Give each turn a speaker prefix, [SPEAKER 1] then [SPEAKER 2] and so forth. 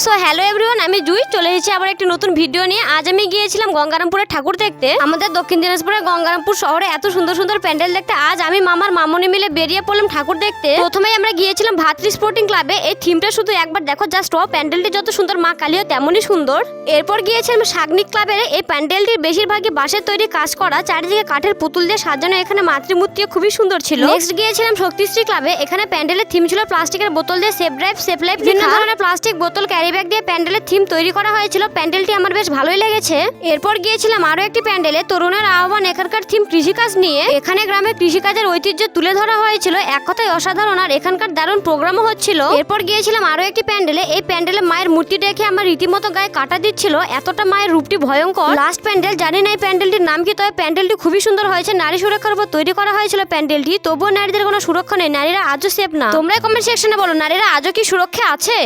[SPEAKER 1] So hello everyone, আমি জুই চলে এসেছি আবার একটি নতুন ভিডিও নিয়ে। আজ আমি গিয়েছিলাম গঙ্গারামপুরে ঠাকুর দেখতে। আমাদের দক্ষিণ দিনাজপুরের গঙ্গারামপুর শহরে এত সুন্দর সুন্দর প্যান্ডেল দেখতে আজ আমি মামার মামনি মিলে বেরিয়ে পড়লাম ঠাকুর দেখতে। প্রথমেই আমরা গিয়েছিলাম ভাতৃ স্পোর্টিং ক্লাবে। এই থিমটা শুধু একবার দেখো, জাস্ট ও প্যান্ডেলটি যত সুন্দর মা কালীও তেমনই সুন্দর। এরপর গিয়েছিলাম শাগনিক ক্লাবের। এই প্যান্ডেলটির বেশিরভাগই বাঁশের তৈরি কাজ করা, চারিদিকে কাঠের পুতুল দিয়ে সাজানো। এখানে মাতৃমূর্তিও খুবই সুন্দর ছিল। নেক্সট গিয়েছিলাম শক্তিশ্রী ক্লাবে। এখানে প্যান্ডেলের থিম ছিল প্লাস্টিকের বোতল দিয়ে সেফ ড্রাইভ সেফ লাইফ, বিভিন্ন ধরনের প্লাস্টিক বোতল ক্যারি ব্যাগ দিয়ে প্যান্ডেলের থিম তৈরি করা হয়েছিল। প্যান্ডেলটি আমার বেশ ভালোই লেগেছে। এরপর গিয়েছিলাম আরো একটি প্যান্ডেলে, তরুণের আহ্বান। এখানকার থিম কৃষিকাজ নিয়ে। এখানে গ্রামে কৃষিকাজের ঐতিহ্য তুলে ধরা হয়েছিল। এক কথায় অসাধারণ, আর এখানকার দারুণ প্রোগ্রামও হচ্ছিল। এরপর গিয়েছিলাম আরো একটি প্যান্ডেলে। এই প্যান্ডেলে মায়ের মূর্তি দেখে আমার রীতিমতো গায়ে কাটা দিচ্ছিল, এতটা মায়ের রূপটি ভয়ঙ্কর। লাস্ট প্যান্ডেল, জানি না এই প্যান্ডেলটির নাম কি, তবে প্যান্ডেলটি খুবই সুন্দর হয়েছে। নারী সুরক্ষার উপর তৈরি করা হয়েছিল প্যান্ডেলটি, তবুও নারীদের কোনো সুরক্ষা নেই, নারীরা আজও সেফ না। তোমরা কমেন্ট সেকশনে বলো, নারীরা আজও কি সুরক্ষা আছে?